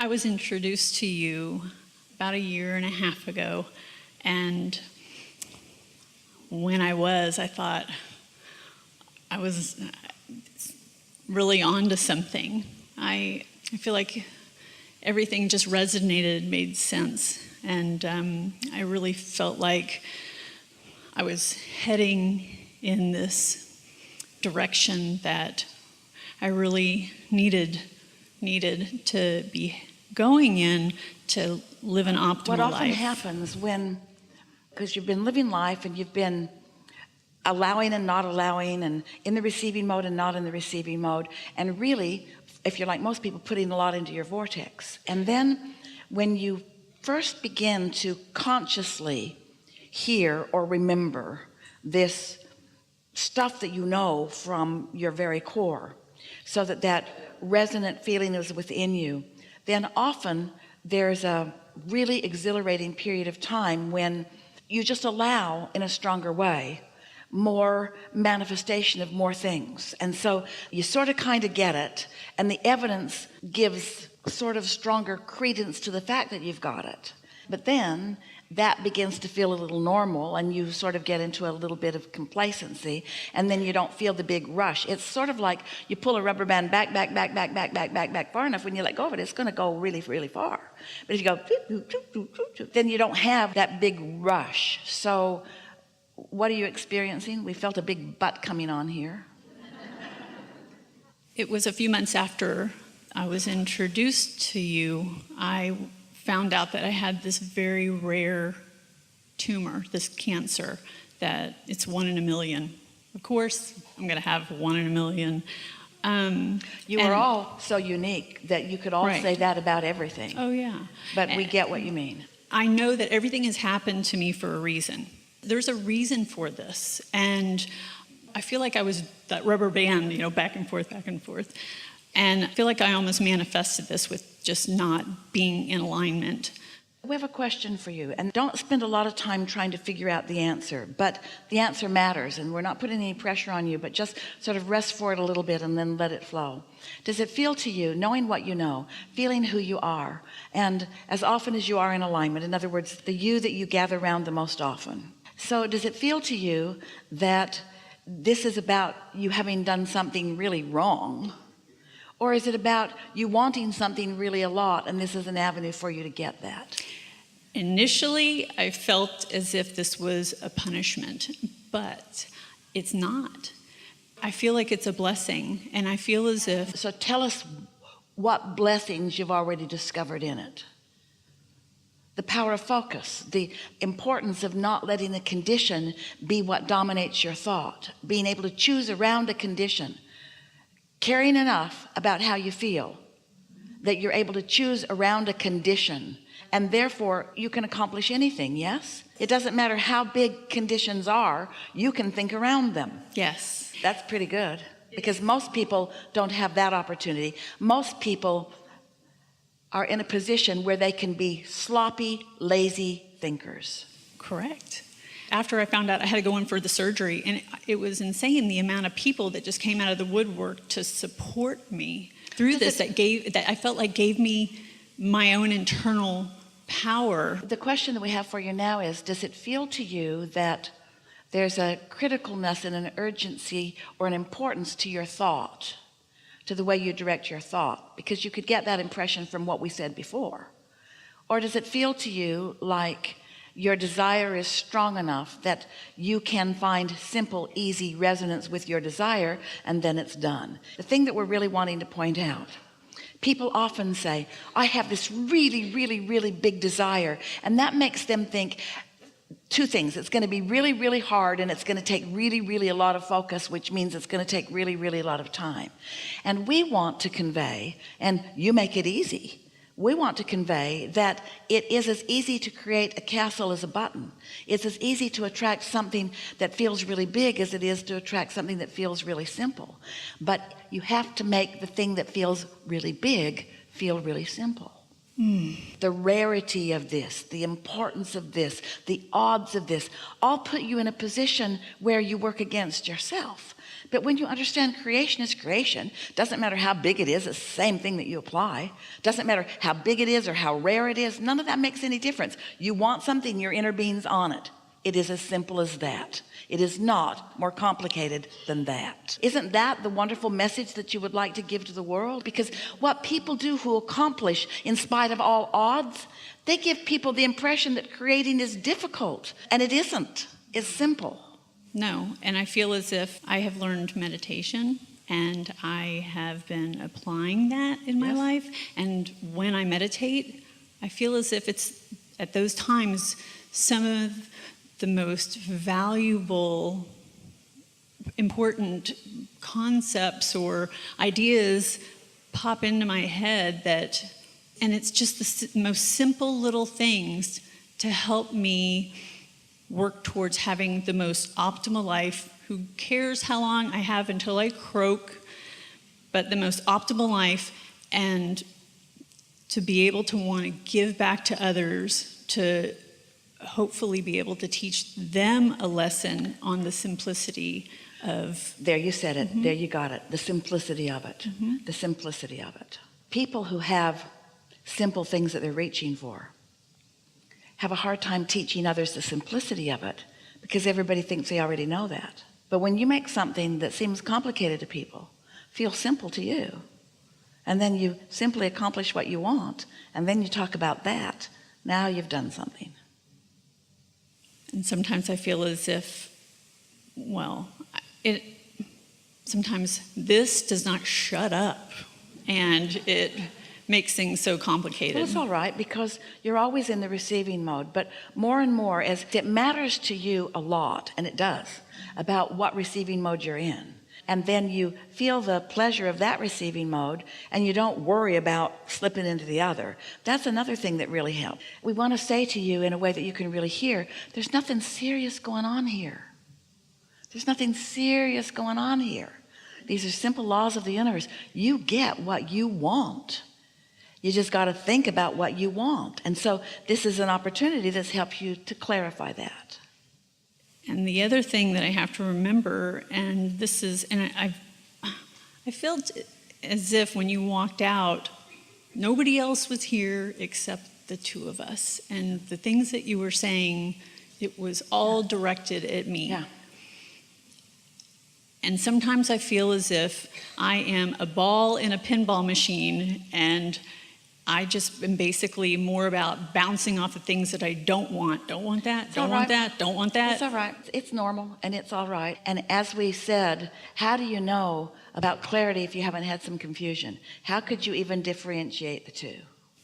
I was introduced to you about 1.5 years ago, and when I thought I was really onto something. I feel like everything just resonated, made sense, and I really felt like I was heading in this direction that I really needed to be going in to live an optimal life. What often happens when, because you've been living life and you've been allowing and not allowing, and in the receiving mode and not in the receiving mode, and really, if you're like most people, putting a lot into your vortex, and then when you first begin to consciously hear or remember this stuff that you know from your very core, so that resonant feeling is within you, then often there's a really exhilarating period of time when you just allow in a stronger way more manifestation of more things. And so you sort of kind of get it, and the evidence gives sort of stronger credence to the fact that you've got it. But then that begins to feel a little normal, and you sort of get into a little bit of complacency, and then you don't feel the big rush. It's sort of like you pull a rubber band back far enough. When you let go of it, it's going to go really, really far. But if you go, then you don't have that big rush. So what are you experiencing? We felt a big butt coming on here. It was a few months after I was introduced to you, I found out that I had this very rare tumor, this cancer, that it's 1 in a million. Of course, I'm going to have 1 in a million. You are all so unique that you could all Right. say that about everything. Oh, yeah. But we get what you mean. I know that everything has happened to me for a reason. There's a reason for this. And I feel like I was that rubber band, back and forth. And I feel like I almost manifested this with just not being in alignment. We have a question for you, and don't spend a lot of time trying to figure out the answer, but the answer matters, and we're not putting any pressure on you, but just sort of rest for it a little bit and then let it flow. Does it feel to you, knowing what you know, feeling who you are, and as often as you are in alignment, in other words, the you that you gather around the most often, so does it feel to you that this is about you having done something really wrong? Or is it about you wanting something really a lot, and this is an avenue for you to get that? Initially, I felt as if this was a punishment, but it's not. I feel like it's a blessing, and I feel as if... So tell us what blessings you've already discovered in it. The power of focus, the importance of not letting the condition be what dominates your thought, being able to choose around a condition, caring enough about how you feel that you're able to choose around a condition, and therefore you can accomplish anything. Yes, it doesn't matter how big conditions are, you can think around them. Yes, that's pretty good, because most people don't have that opportunity. Most people are in a position where they can be sloppy, lazy thinkers. Correct. After I found out I had to go in for the surgery, and it was insane the amount of people that just came out of the woodwork to support me through this, that I felt like gave me my own internal power. The question that we have for you now is, does it feel to you that there's a criticalness and an urgency or an importance to your thought, to the way you direct your thought? Because you could get that impression from what we said before. Or does it feel to you like your desire is strong enough that you can find simple, easy resonance with your desire, and then it's done? The thing that we're really wanting to point out, people often say, I have this really, really, really big desire, and that makes them think two things. It's going to be really, really hard, and it's going to take really, really a lot of focus, which means it's going to take really, really a lot of time. And we want to convey, and you make it easy, we want to convey that it is as easy to create a castle as a button. It's as easy to attract something that feels really big as it is to attract something that feels really simple. But you have to make the thing that feels really big feel really simple. The rarity of this, the importance of this, the odds of this, all put you in a position where you work against yourself. But when you understand creation is creation, doesn't matter how big it is, it's the same thing that you apply. Doesn't matter how big it is or how rare it is, none of that makes any difference. You want something, your inner being's on it. It is as simple as that. It is not more complicated than that. Isn't that the wonderful message that you would like to give to the world? Because what people do who accomplish in spite of all odds, they give people the impression that creating is difficult, and it isn't. It's simple. No, and I feel as if I have learned meditation, and I have been applying that in my life. And when I meditate, I feel as if it's at those times some of the most valuable, important concepts or ideas pop into my head and it's just the most simple little things to help me work towards having the most optimal life. Who cares how long I have until I croak, but the most optimal life, and to be able to want to give back to others, to hopefully be able to teach them a lesson on the simplicity of... There, you said it. There, you got it. The simplicity of it. The simplicity of it. People who have simple things that they're reaching for have a hard time teaching others the simplicity of it, because everybody thinks they already know that. But when you make something that seems complicated to people feel simple to you, and then you simply accomplish what you want, and then you talk about that, now you've done something. And sometimes I feel as if, sometimes this does not shut up, and it makes things so complicated. Well, it's all right, because you're always in the receiving mode, but more and more, as it matters to you a lot, and it does, about what receiving mode you're in. And then you feel the pleasure of that receiving mode, and you don't worry about slipping into the other. That's another thing that really helps. We want to say to you in a way that you can really hear, there's nothing serious going on here. There's nothing serious going on here. These are simple laws of the universe. You get what you want. You just got to think about what you want. And so this is an opportunity that's helped you to clarify that. And the other thing that I have to remember, and I felt as if when you walked out, nobody else was here except the two of us. And the things that you were saying, it was all directed at me. Yeah. And sometimes I feel as if I am a ball in a pinball machine, and I just am basically more about bouncing off the things that I don't want. Don't want that, don't want that, don't want that. It's all right. It's normal, and it's all right. And as we said, how do you know about clarity if you haven't had some confusion? How could you even differentiate the two?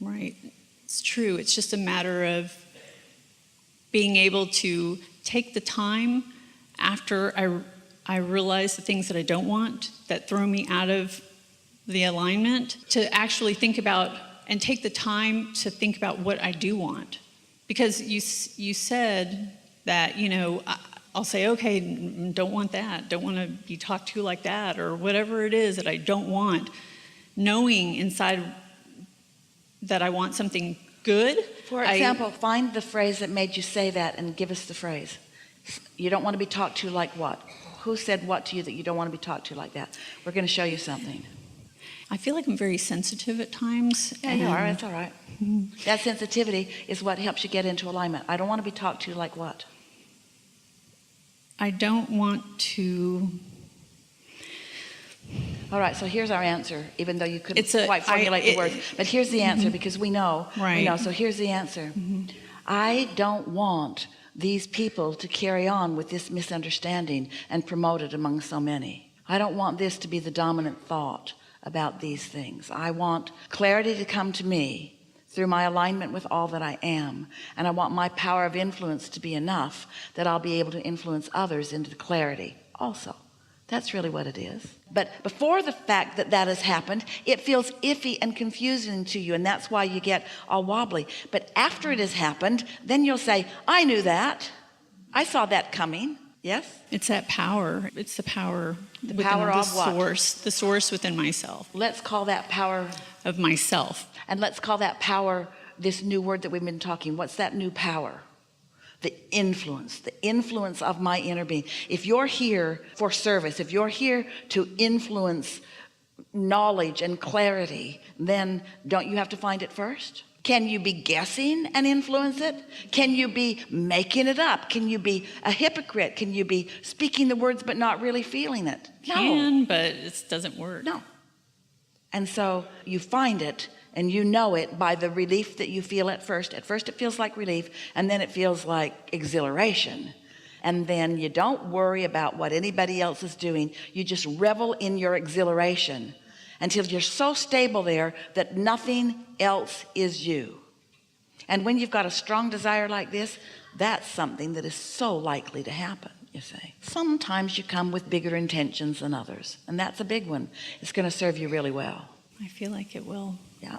Right. It's true. It's just a matter of being able to take the time after I realize the things that I don't want, that throw me out of the alignment, to actually think about and take the time to think about what I do want. Because you said that, I'll say, okay, don't want that, don't want to be talked to like that, or whatever it is that I don't want, knowing inside that I want something good. For example, find the phrase that made you say that and give us the phrase. You don't want to be talked to like what? Who said what to you that you don't want to be talked to like that? We're going to show you something. I feel like I'm very sensitive at times. Yeah, you are. That's all right. That sensitivity is what helps you get into alignment. I don't want to be talked to like what? I don't want to... All right, so here's our answer, even though you couldn't quite formulate the words. But here's the answer, because we know. Right. We know. So here's the answer. I don't want these people to carry on with this misunderstanding and promote it among so many. I don't want this to be the dominant thought about these things. I want clarity to come to me through my alignment with all that I am. And I want my power of influence to be enough that I'll be able to influence others into the clarity also. That's really what it is. But before the fact that that has happened, it feels iffy and confusing to you, and that's why you get all wobbly. But after it has happened, then you'll say, I knew that. I saw that coming. Yes? It's that power. It's the power. The power of what? The source within myself, Let's call that power, of myself. and let's call that power this new word that we've been talking. What's that new power? The influence of my inner being. If you're here for service, if you're here to influence knowledge and clarity, then don't you have to find it first? Can you be guessing and influence it? Can you be making it up? Can you be a hypocrite? Can you be speaking the words but not really feeling it? No. Can, but it doesn't work. No. And so you find it and you know it by the relief that you feel at first. At first it feels like relief, and then it feels like exhilaration. And then you don't worry about what anybody else is doing. You just revel in your exhilaration until you're so stable there that nothing else is you. And when you've got a strong desire like this, that's something that is so likely to happen, you see. Sometimes you come with bigger intentions than others, and that's a big one. It's going to serve you really well. I feel like it will. Yeah.